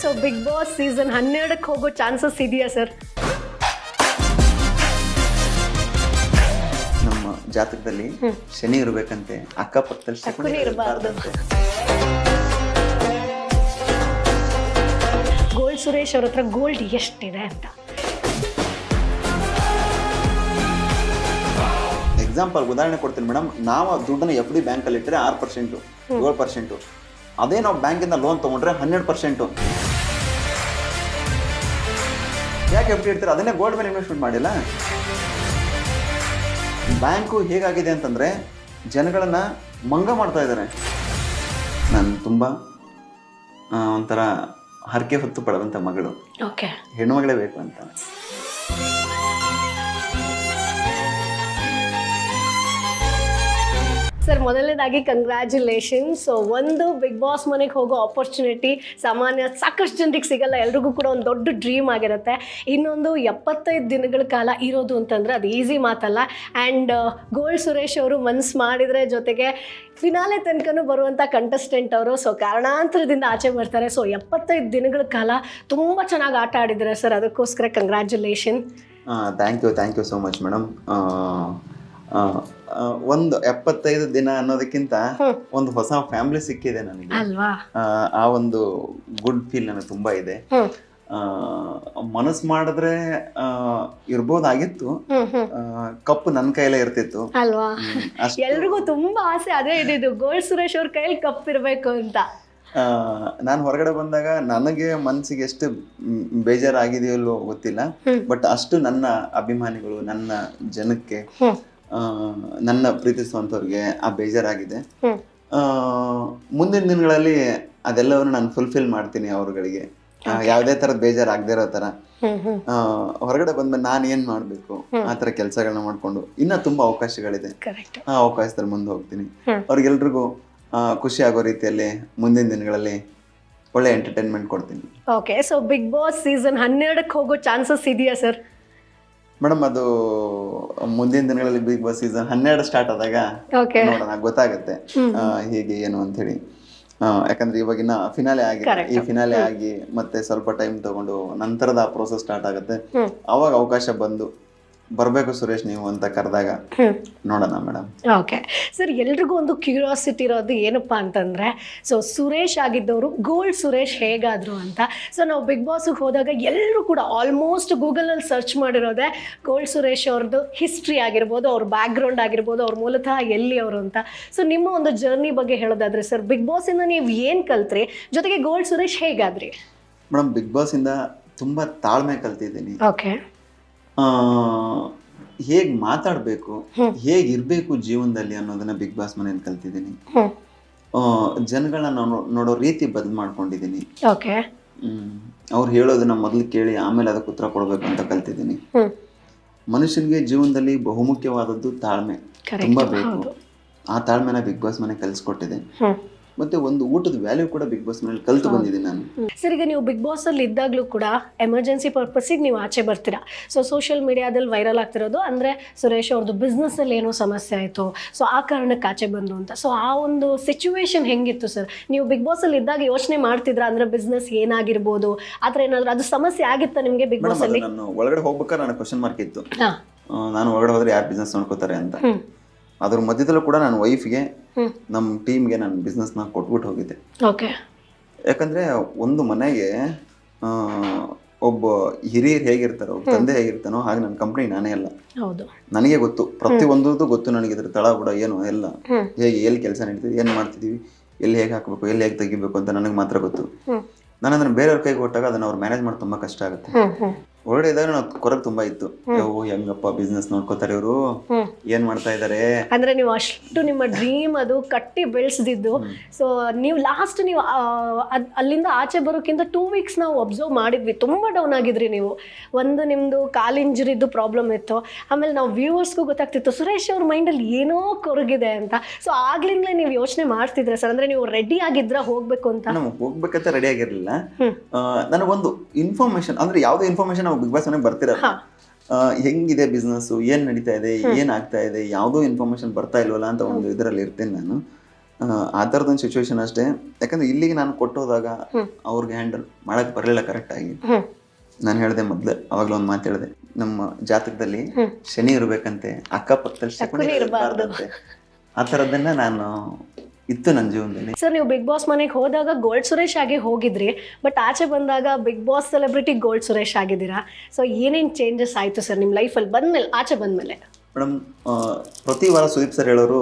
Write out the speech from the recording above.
So big boss season 12ಕ್ಕೆ ಹೋಗೋ chances ಇದೆಯಾ ಸರ್? ನಮ್ಮ ಜಾತಕದಲ್ಲಿ ಶನಿ ಇರಬೇಕಂತೆ, ಅಕ್ಕಪಕ್ಕದಲ್ಲಿ ಶಕುನಿ ಇರಬಾರ್ದು. ಗೋಲ್ಡ್ ಸುರೇಶ್ ಅವ್ರ ಹತ್ರ ಗೋಲ್ಡ್ ಎಷ್ಟಿದೆ ಅಂತ ಎಕ್ಸಾಂಪಲ್ ಉದಾಹರಣೆ ಕೊಡ್ತೀನಿ ಮೇಡಮ್. ನಾವು ದುಡ್ಡನ್ನು ಎಫ್ ಡಿ ಬ್ಯಾಂಕಲ್ಲಿ ಇಟ್ಟರೆ 6%, 7%. ಅದೇ ನಾವು ಬ್ಯಾಂಕಿಂದ ಲೋನ್ ತೊಗೊಂಡ್ರೆ 12%. ಯಾಕೆ ಎಫ್ ಡಿ ಇಡ್ತೀರ? ಅದನ್ನೇ ಗೋಲ್ಡ್ ಮೇಲೆ ಇನ್ವೆಸ್ಟ್ಮೆಂಟ್ ಮಾಡಿಲ್ಲ. ಬ್ಯಾಂಕು ಹೇಗಾಗಿದೆ ಅಂತಂದರೆ ಜನಗಳನ್ನು ಮಂಗ ಮಾಡ್ತಾ ಇದ್ದಾರೆ. ನಾನು ತುಂಬ ಒಂಥರ ಹರಕೆ ಹೊತ್ತು ಪಡೆದಂಥ ಮಗಳು, ಹೆಣ್ಣುಮಗಳೇ ಬೇಕು ಅಂತ. ಸರ್, ಮೊದಲನೇದಾಗಿ ಕಂಗ್ರ್ಯಾಚುಲೇಷನ್ಸ್. ಸೊ ಒಂದು ಬಿಗ್ ಬಾಸ್ ಮನೆಗೆ ಹೋಗೋ ಆಪರ್ಚುನಿಟಿ ಸಾಕಷ್ಟು ಜನರಿಗೆ ಸಿಗಲ್ಲ, ಎಲ್ರಿಗೂ ಕೂಡ ಒಂದು ದೊಡ್ಡ ಡ್ರೀಮ್ ಆಗಿರುತ್ತೆ. ಇನ್ನೊಂದು 75 ದಿನಗಳ ಕಾಲ ಇರೋದು ಅಂತಂದರೆ ಅದು ಈಸಿ ಮಾತಲ್ಲ. ಆ್ಯಂಡ್ ಗೋಲ್ಡ್ ಸುರೇಶ್ ಅವರು ಮನ್ಸು ಮಾಡಿದರೆ ಜೊತೆಗೆ ಫಿನಾಲೆ ತನಕನೂ ಬರುವಂಥ ಕಂಟೆಸ್ಟೆಂಟ್ ಅವರು. ಸೊ ಕಾರಣಾಂತರದಿಂದ ಆಚೆ ಬರ್ತಾರೆ. ಸೊ 75 ದಿನಗಳ ಕಾಲ ತುಂಬ ಚೆನ್ನಾಗಿ ಆಟ ಆಡಿದ್ದಾರೆ ಸರ್, ಅದಕ್ಕೋಸ್ಕರ congratulation. Thank you so much madam. ಒಂದು 75 ದಿನ ಅನ್ನೋದಕ್ಕಿಂತ ಒಂದು ಹೊಸ ಫ್ಯಾಮಿಲಿ ಸಿಕ್ಕಿದೆ ನನಗೆ ಅಲ್ವಾ? ಆ ಒಂದು ಗುಡ್ ಫೀಲ್ ನನಗೆ ತುಂಬಾ ಇದೆ. ಮನಸ್ಸು ಮಾಡಿದ್ರೆ ಇರ್ಬೋದಾಗಿತ್ತು, ಕಪ್ಪು ನನ್ನ ಕೈಲೇ ಇರ್ತಿತ್ತು ಅಲ್ವಾ? ಎಲ್ರಿಗೂ ತುಂಬಾ ಆಸೆ ಅದೇ ಇದ್ದಿದ್ದು, ಗೋಲ್ಡ್ ಸುರೇಶ್ ಅವ್ರ ಕೈಲಿ ಕಪ್ ಇರ್ಬೇಕು ಅಂತ. ನಾನು ಹೊರಗಡೆ ಬಂದಾಗ ನನಗೆ ಮನಸ್ಸಿಗೆ ಎಷ್ಟು ಬೇಜಾರಾಗಿದೆಯಲ್ಲೋ ಗೊತ್ತಿಲ್ಲ, ಬಟ್ ಅಷ್ಟು ನನ್ನ ಅಭಿಮಾನಿಗಳು, ನನ್ನ ಜನಕ್ಕೆ, ನನ್ನ ಪ್ರೀತಿಸುವಂಥವ್ರಿಗೆ ಆ ಬೇಜಾರಾಗಿದೆ. ಮುಂದಿನ ದಿನಗಳಲ್ಲಿ ಅದೆಲ್ಲವನ್ನು ನಾನು ಫುಲ್ಫಿಲ್ ಮಾಡ್ತೀನಿ ಅವ್ರಗಳಿಗೆ, ಯಾವುದೇ ಥರದ ಬೇಜಾರಾಗದೇ ಇರೋ ಥರ. ಹೊರಗಡೆ ಬಂದ್ಮೇಲೆ ನಾನು ಏನು ಮಾಡಬೇಕು ಆ ಥರ ಕೆಲಸಗಳನ್ನ ಮಾಡಿಕೊಂಡು ಇನ್ನೂ ತುಂಬ ಅವಕಾಶಗಳಿದೆ, ಆ ಅವಕಾಶದಲ್ಲಿ ಮುಂದೆ ಹೋಗ್ತೀನಿ. ಅವ್ರಿಗೆಲ್ರಿಗೂ ಖುಷಿ ಆಗೋ ರೀತಿಯಲ್ಲಿ ಮುಂದಿನ ದಿನಗಳಲ್ಲಿ ಒಳ್ಳೆ ಎಂಟರ್ಟೈನ್ಮೆಂಟ್ ಕೊಡ್ತೀನಿ. Okay, so big boss season 12ಕ್ಕೆ ಹೋಗೋ ಚಾನ್ಸಸ್ ಇದೆಯಾ ಸರ್? ಮೇಡಮ್, ಅದು ಮುಂದಿನ ದಿನಗಳಲ್ಲಿ ಬಿಗ್ ಬಾಸ್ ಸೀಸನ್ 12 ಸ್ಟಾರ್ಟ್ ಆದಾಗ ನೋಡೋಣ, ಗೊತ್ತಾಗುತ್ತೆ ಹೇಗೆ ಏನು ಅಂತ ಹೇಳಿ. ಯಾಕಂದ್ರೆ ಇವಾಗಿನ ಫಿನಾಲೆ ಆಗಿದೆ, ಈ ಫಿನಾಲೆ ಆಗಿ ಮತ್ತೆ ಸ್ವಲ್ಪ ಟೈಮ್ ತಗೊಂಡು ನಂತರದ ಆ ಪ್ರೋಸೆಸ್ ಸ್ಟಾರ್ಟ್ ಆಗುತ್ತೆ. ಅವಾಗ ಅವಕಾಶ ಬರಬೇಕು ಸುರೇಶ್ ನೀವು ಅಂತ ಕರೆದಾಗ ನೋಡೋಣ ಮೇಡಮ್. ಓಕೆ ಸರ್, ಎಲ್ರಿಗೂ ಒಂದು ಕ್ಯೂರಿಯಾಸಿಟಿ ಇರೋದು ಏನಪ್ಪಾ ಅಂತಂದ್ರೆ, ಸೊ ಸುರೇಶ್ ಆಗಿದ್ದವರು ಗೋಲ್ಡ್ ಸುರೇಶ್ ಹೇಗಾದ್ರು ಅಂತ. ಸೊ ನಾವು ಬಿಗ್ ಬಾಸ್ಗೆ ಹೋದಾಗ ಎಲ್ಲರೂ ಕೂಡ ಆಲ್ಮೋಸ್ಟ್ ಗೂಗಲಲ್ಲಿ ಸರ್ಚ್ ಮಾಡಿರೋದೆ ಗೋಲ್ಡ್ ಸುರೇಶ್ ಅವ್ರದ್ದು ಹಿಸ್ಟ್ರಿ ಆಗಿರ್ಬೋದು, ಅವ್ರ ಬ್ಯಾಕ್ಗ್ರೌಂಡ್ ಆಗಿರ್ಬೋದು, ಅವ್ರ ಮೂಲತಃ ಎಲ್ಲಿ ಅವರು ಅಂತ. ಸೊ ನಿಮ್ಮ ಒಂದು ಜರ್ನಿ ಬಗ್ಗೆ ಹೇಳೋದಾದ್ರೆ ಸರ್, ಬಿಗ್ ಬಾಸಿಂದ ನೀವು ಏನು ಕಲ್ತ್ರಿ, ಜೊತೆಗೆ ಗೋಲ್ಡ್ ಸುರೇಶ್ ಹೇಗಾದ್ರಿ? ಮೇಡಮ್, ಬಿಗ್ ಬಾಸಿಂದ ತುಂಬ ತಾಳ್ಮೆ ಕಲ್ತಿದ್ದೀನಿ. ಓಕೆ, ಹೇಗ್ ಮಾತಾಡ್ಬೇಕು, ಹೇಗಿರ್ಬೇಕು ಜೀವನದಲ್ಲಿ ಅನ್ನೋದನ್ನ ಬಿಗ್ ಬಾಸ್ ಮನೇಲಿ ಕಲ್ತಿದ್ದೀನಿ. ಜನಗಳನ್ನ ನೋಡೋ ರೀತಿ ಬದಲು ಮಾಡ್ಕೊಂಡಿದ್ದೀನಿ. ಅವ್ರು ಹೇಳೋದನ್ನ ಮೊದಲು ಕೇಳಿ ಆಮೇಲೆ ಅದಕ್ಕೆ ಉತ್ತರ ಕೊಡ್ಬೇಕು ಅಂತ ಕಲ್ತಿದ್ದೀನಿ. ಮನುಷ್ಯನಿಗೆ ಜೀವನದಲ್ಲಿ ಬಹುಮುಖ್ಯವಾದದ್ದು ತಾಳ್ಮೆ ತುಂಬಾ ಬೇಕು. ಆ ತಾಳ್ಮೆನ ಬಿಗ್ ಬಾಸ್ ಮನೆ ಕಲಿಸ್ಕೊಟ್ಟಿದೆ. ಮತ್ತೆ ಒಂದು ಊಟದ ವ್ಯಾಲ್ಯೂ ಕೂಡ ಬಿಗ್ ಬಾಸ್ ಮನೇಲಿ ಕಲ್ತು ಬಂದಿದ್ದೀನಿ ನಾನು. ಸರ್, ಈಗ ನೀವು ಬಿಗ್ ಬಾಸ್ ಅಲ್ಲಿ ಇದ್ದಾಗಲೂ ಕೂಡ ಎಮರ್ಜೆನ್ಸಿ ಪರ್ಪಸ್ಸಿಗೆ ನೀವು ಆಚೆ ಬರ್ತೀರಾ. ಸೊ ಸೋಷಿಯಲ್ ಮೀಡಿಯಾದಲ್ಲಿ ವೈರಲ್ ಆಗ್ತಿರೋದು ಅಂದರೆ ಸುರೇಶ್ ಅವ್ರದ್ದು ಬಿಸ್ನೆಸ್ಸಲ್ಲಿ ಏನೋ ಸಮಸ್ಯೆ ಆಯಿತು, ಸೊ ಆ ಕಾರಣಕ್ಕೆ ಆಚೆ ಬಂದು ಅಂತ. ಸೊ ಆ ಒಂದು ಸಿಚುವೇಶನ್ ಹೆಂಗಿತ್ತು ಸರ್? ನೀವು ಬಿಗ್ ಬಾಸ್ ಅಲ್ಲಿ ಇದ್ದಾಗ ಯೋಚನೆ ಮಾಡ್ತಿದ್ರಾ ಅಂದರೆ ಬಿಸ್ನೆಸ್ ಏನಾಗಿರ್ಬೋದು, ಆ ಥರ ಏನಾದರೂ ಅದು ಸಮಸ್ಯೆ ಆಗಿತ್ತಾ ನಿಮಗೆ ಬಿಗ್ ಬಾಸ್ ಅಲ್ಲಿ? ನಾನು ಒಳಗಡೆ ಹೋಗ್ಬೇಕಾದ್ರೆ ನನಗೆ ಕ್ವಶನ್ ಮಾರ್ಕ್ ಇತ್ತು, ನಾನು ಒಳಗಡೆ ಹೋದ್ರೆ ಯಾರು ಬಿಸ್ನೆಸ್ ನೋಡ್ಕೋತಾರೆ ಅಂತ. ಅದ್ರ ಮಧ್ಯದಲ್ಲೂ ಕೂಡ ನನ್ನ ವೈಫ್ಗೆ, ನಮ್ಮ ಟೀಮ್ಗೆ ನಾನು ಬಿಸ್ನೆಸ್ನ ಕೊಟ್ಬಿಟ್ಟು ಹೋಗಿದ್ದೆ. ಯಾಕಂದ್ರೆ ಒಂದು ಮನೆಗೆ ಒಬ್ಬ ಹಿರಿಯರು ಹೇಗಿರ್ತಾರೋ, ಒಬ್ಬ ತಂದೆ ಹೇಗಿರ್ತಾನೋ ಹಾಗೆ ನನ್ನ ಕಂಪ್ನಿ ನಾನೇ ಅಲ್ಲ. ನನಗೆ ಗೊತ್ತು, ಪ್ರತಿಯೊಂದು ಗೊತ್ತು ನನಗೆ. ಇದ್ರ ತಳ ಕೂಡ ಏನು ಎಲ್ಲ, ಹೇಗೆ ಎಲ್ಲಿ ಕೆಲಸ ನಡೀತಿದೆ, ಏನು ಮಾಡ್ತಿದೀವಿ, ಎಲ್ಲಿ ಹೇಗೆ ಹಾಕಬೇಕು, ಎಲ್ಲಿ ಹೇಗೆ ತೆಗಿಬೇಕು ಅಂತ ನನಗೆ ಮಾತ್ರ ಗೊತ್ತು. ನಾನು ಅದನ್ನ ಬೇರೆಯವ್ರ ಕೈಗೆ ಕೊಟ್ಟಾಗ ಅದನ್ನ ಅವ್ರು ಮ್ಯಾನೇಜ್ ಮಾಡಿ ತುಂಬಾ ಕಷ್ಟ ಆಗುತ್ತೆ. ಒಳ್ಳೆ ಇದ್ದಾಗ ನಾವು ಕೊರಗ್ ತುಂಬಾ ಇತ್ತು, ಹೆಂಗಪ್ಪ ಬಿಸ್ನೆಸ್ ನೋಡ್ಕೋತಾರೆ ಇವರು, ಏನ್ ಮಾಡ್ತಾ ಇದಾರೆ ಅಂದ್ರೆ ನೀವು ಅಷ್ಟು ನಿಮ್ಮ ಡ್ರೀಮ್ ಅದು ಕಟ್ಟಿ ಬೆಳೆಸ್ದಿದ್ದು. ಸೊ ನೀವು ಲಾಸ್ಟ್ ನೀವು ಅಲ್ಲಿಂದ ಆಚೆ ಬರೋಕ್ಕಿಂತ 2 ವೀಕ್ಸ್ ನಾವು ಅಬ್ಸರ್ವ್ ಮಾಡಿದ್ವಿ, ತುಂಬಾ ಡೌನ್ ಆಗಿದ್ರಿ ನೀವು. ಒಂದು ನಿಮ್ದು ಕಾಲ್ ಇಂಜುರಿದ್ದು ಪ್ರಾಬ್ಲಮ್ ಇತ್ತು, ಆಮೇಲೆ ನಾವು ವ್ಯೂವರ್ಸ್ಗೂ ಗೊತ್ತಾಗ್ತಿತ್ತು ಸುರೇಶ್ ಅವ್ರ ಮೈಂಡಲ್ಲಿ ಏನೋ ಕೊರಗಿದೆ ಅಂತ. ಸೊ ಆಗ್ಲಿಂದಲೇ ನೀವು ಯೋಚನೆ ಮಾಡ್ತಿದ್ರೆ ಸರ್, ಅಂದ್ರೆ ನೀವು ರೆಡಿ ಆಗಿದ್ರ ಹೋಗ್ಬೇಕು ಅಂತ? ನಾವು ಹೋಗ್ಬೇಕಂತ ರೆಡಿ ಆಗಿರ್ಲಿಲ್ಲ. ನನಗೊಂದು ಇನ್ಫಾರ್ಮೇಶನ್, ಅಂದ್ರೆ ಯಾವ್ದೋ ಇನ್ಫಾರ್ಮೇಶನ್ ನಾವು ಬಿಗ್ ಬಾಸ್ ಮನೆಗೆ ಬರ್ತಿರಲ್ಲ, ಹೆಂಗಿದೆ ಬಿಸ್ನೆಸ್, ಏನ್ ನಡೀತಾ ಇದೆ, ಏನ್ ಆಗ್ತಾ ಇದೆ, ಯಾವುದೋ ಇನ್ಫಾರ್ಮೇಶನ್ ಬರ್ತಾ ಇಲ್ವಲ್ಲ ಅಂತ ಒಂದು ಇದರಲ್ಲಿ ಇರ್ತೇನೆ ನಾನು. ಆ ಥರದೊಂದು ಸಿಚುವೇಶನ್ ಅಷ್ಟೇ. ಯಾಕಂದ್ರೆ ಇಲ್ಲಿಗೆ ನಾನು ಕೊಟ್ಟೋದಾಗ ಅವ್ರಿಗೆ ಹ್ಯಾಂಡಲ್ ಮಾಡಕ್ ಬರಲಿಲ್ಲ ಕರೆಕ್ಟ್ ಆಗಿ. ನಾನು ಹೇಳಿದೆ ಮೊದ್ಲು, ಅವಾಗಲೂ ಒಂದು ಮಾತು ಹೇಳಿದೆ, ನಮ್ಮ ಜಾತಕದಲ್ಲಿ ಶನಿ ಇರ್ಬೇಕಂತೆ, ಅಕ್ಕಪಕ್ಕದಲ್ಲಿ ಶಕುನಿ ಇರಬಾರ್ದಂತೆ. ಆ ಥರದನ್ನ ನಾನು ಇತ್ತು ನನ್ನ ಜೀವನದಲ್ಲಿ. ಸರ್, ನೀವು ಬಿಗ್ ಬಾಸ್ ಮನೆಗೆ ಹೋದಾಗ ಗೋಲ್ಡ್ ಸುರೇಶ್ ಆಗಿ ಹೋಗಿದ್ರಿ, ಬಟ್ ಆಚೆ ಬಂದಾಗ big boss celebrity gold Suresh ಆಗಿದ್ದೀರಾ. ಸೊ ಏನೇನು ಚೇಂಜಸ್ ಆಯಿತು ಸರ್ ನಿಮ್ಮ ಲೈಫಲ್ಲಿ ಬಂದಮೇಲೆ, ಆಚೆ ಬಂದಮೇಲೆ? ಮೇಡಮ್, ಪ್ರತಿ ವಾರ ಸುದೀಪ್ ಸರ್ ಹೇಳೋರು